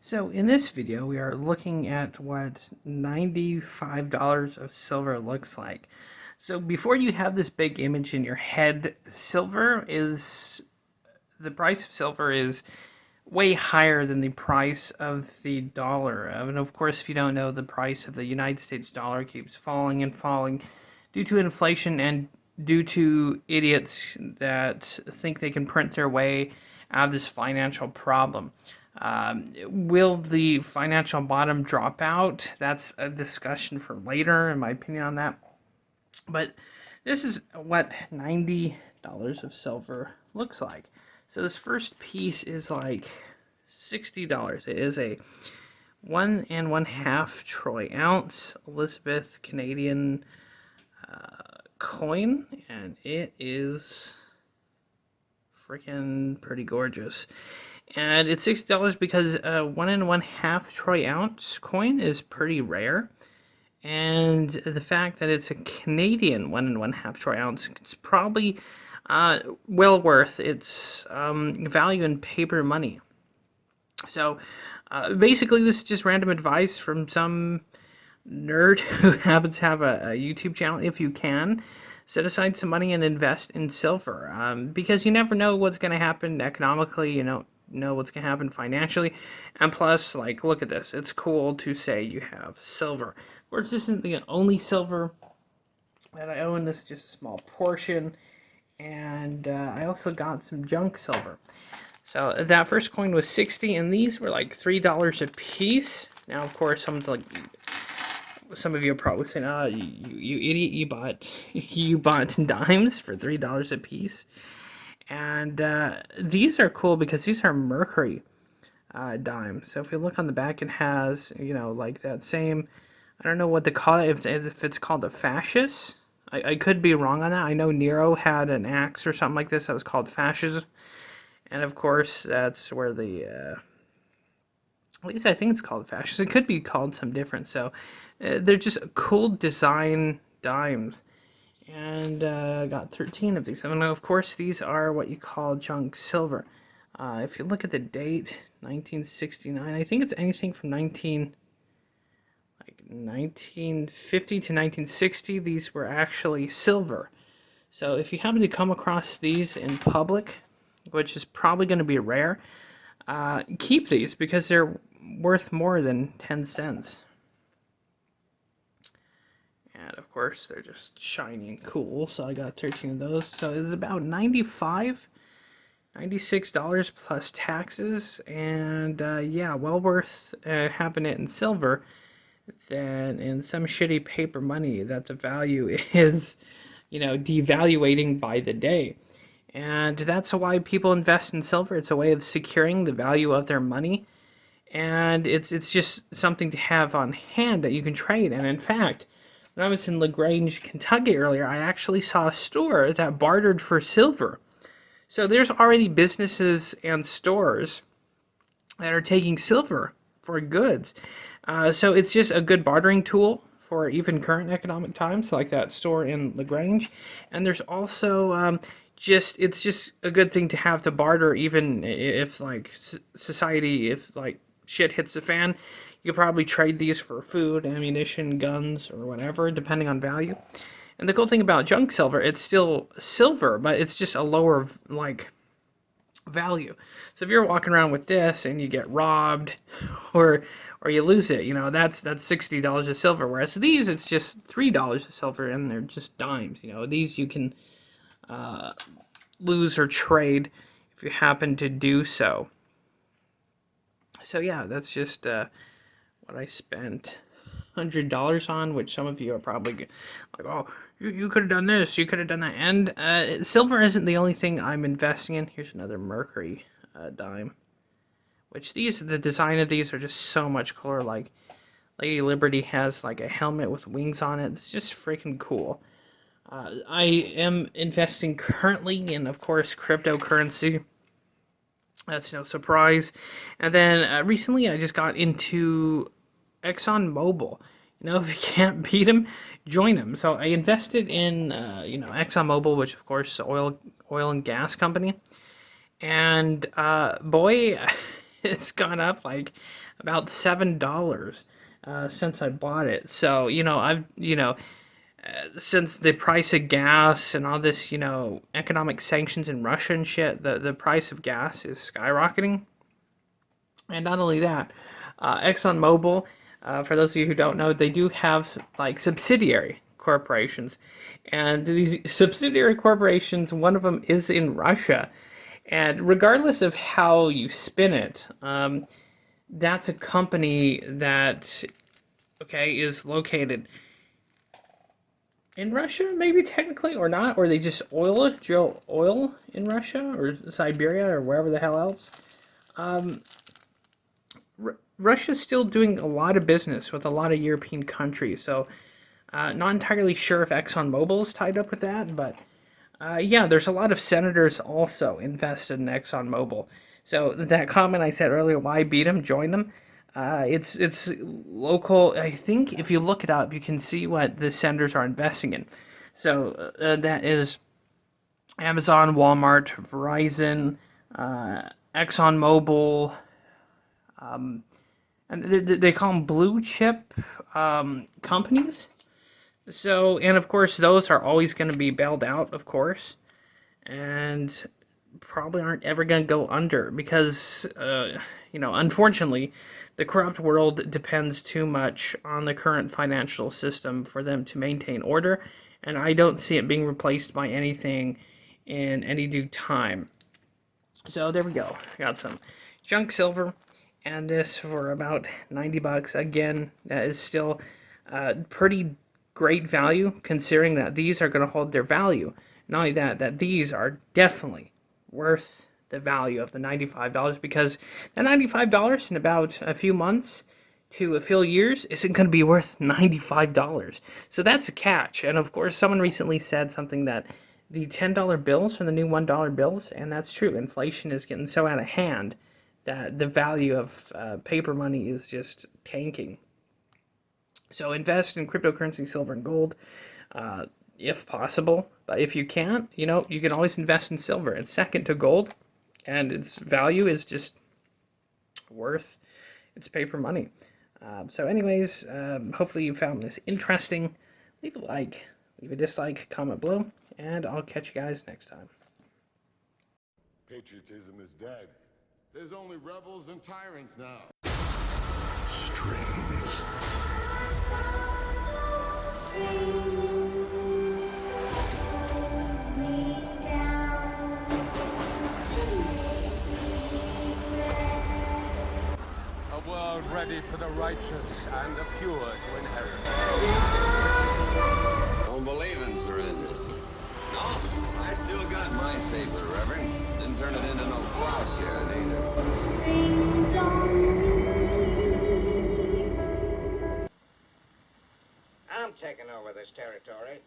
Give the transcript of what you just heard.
So in this video, we are looking at what $95 of silver looks like. So before you have this big image in your head, the price of silver is way higher than the price of the dollar. And of course, if you don't know, the price of the United States dollar keeps falling and falling due to inflation and due to idiots that think they can print their way out of this financial problem. Will the financial bottom drop out? That's a discussion for later, in my opinion, on that. But this is what $90 of silver looks like. So this first piece is like $60. It is a 1 1/2 troy ounce Elizabeth Canadian coin, and it is freaking pretty gorgeous. And it's $60 because a 1 1/2 troy ounce coin is pretty rare. And the fact that it's a Canadian 1 1/2 troy ounce, it's probably well worth its value in paper money. So basically, this is just random advice from some nerd who happens to have a YouTube channel. If you can, set aside some money and invest in silver, because you never know what's going to happen economically. You don't know what's going to happen financially. And plus, like, look at this. It's cool to say you have silver. Of course, this isn't the only silver that I own. This is just a small portion. And I also got some junk silver. So that first coin was 60, and these were like $3 a piece. Now, of course, some of you are probably saying, "Oh, you idiot! You bought dimes for $3 a piece." And these are cool because these are mercury dimes. So if you look on the back, it has, like that same, I don't know what to call it, if it's called a fascist. I could be wrong on that. I know Nero had an axe or something like this that was called fascism. And of course, that's where at least I think it's called fascist. It could be called some different. So they're just cool design dimes. And I got 13 of these. And of course, these are what you call junk silver. If you look at the date, 1969, I think it's anything from 1950 to 1960, these were actually silver. So if you happen to come across these in public, which is probably going to be rare, keep these because they're worth more than 10 cents. And of course, they're just shiny and cool, so I got 13 of those. So it's about $96 plus taxes, and yeah, well worth having it in silver than in some shitty paper money that the value is, devaluating by the day. And that's why people invest in silver. It's a way of securing the value of their money, and it's just something to have on hand that you can trade. And in fact, when I was in LaGrange, Kentucky earlier, I actually saw a store that bartered for silver. So there's already businesses and stores that are taking silver for goods. So it's just a good bartering tool for even current economic times, like that store in LaGrange. And there's also it's just a good thing to have to barter, even if like society, if like shit hits the fan. You could probably trade these for food, ammunition, guns, or whatever, depending on value. And the cool thing about junk silver, it's still silver, but it's just a lower, value. So if you're walking around with this and you get robbed or you lose it, that's $60 of silver. Whereas these, it's just $3 of silver, and they're just dimes. These you can lose or trade if you happen to do so. So yeah, that's just what I spent $100 on, which some of you are probably like, "Oh, you could have done this, you could have done that." And silver isn't the only thing I'm investing in. Here's another mercury dime, which the design of these are just so much cooler. Like Lady Liberty has like a helmet with wings on it. It's just freaking cool. I am investing currently in, of course, cryptocurrency. That's no surprise. And then recently I just got into ExxonMobil. If you can't beat them, join them. So I invested in, ExxonMobil, which of course is oil and gas company. And boy, it's gone up like about $7 since I bought it. So since the price of gas and all this economic sanctions in Russia and shit, the price of gas is skyrocketing. And not only that, ExxonMobil, for those of you who don't know, they do have like subsidiary corporations. And these subsidiary corporations, one of them is in Russia. And regardless of how you spin it, that's a company that, okay, is located in Russia, maybe technically, or not, or they just drill oil in Russia or Siberia or wherever the hell else. Russia's still doing a lot of business with a lot of European countries, so not entirely sure if ExxonMobil is tied up with that, but yeah, there's a lot of senators also invested in ExxonMobil. So that comment I said earlier, why beat them, join them? It's local. I think if you look it up, you can see what the senators are investing in. So that is Amazon, Walmart, Verizon, ExxonMobil, and they call them blue chip companies. So, and of course, those are always going to be bailed out, of course, and probably aren't ever going to go under because, unfortunately, the corrupt world depends too much on the current financial system for them to maintain order, and I don't see it being replaced by anything in any due time. So there we go. I got some junk silver, and this for about $90. Again, that is still pretty great value considering that these are going to hold their value. Not only that these are definitely worth the value of the $95 because that $95 in about a few months to a few years isn't going to be worth $95. So that's a catch. And of course, someone recently said something that the $10 bills are the new $1 bills, and that's true. Inflation is getting so out of hand that the value of paper money is just tanking. So invest in cryptocurrency, silver, and gold, if possible. But if you can't, you can always invest in silver. It's second to gold, and its value is just worth its paper money. So anyways, hopefully you found this interesting. Leave a like, leave a dislike, comment below, and I'll catch you guys next time. Patriotism is dead. There's only rebels and tyrants now. Strange. A world ready for the righteous and the pure to inherit. Don't believe in surrenders. No, I still got my saber, Reverend. Didn't turn it into no plowshare either. I'm taking over this territory.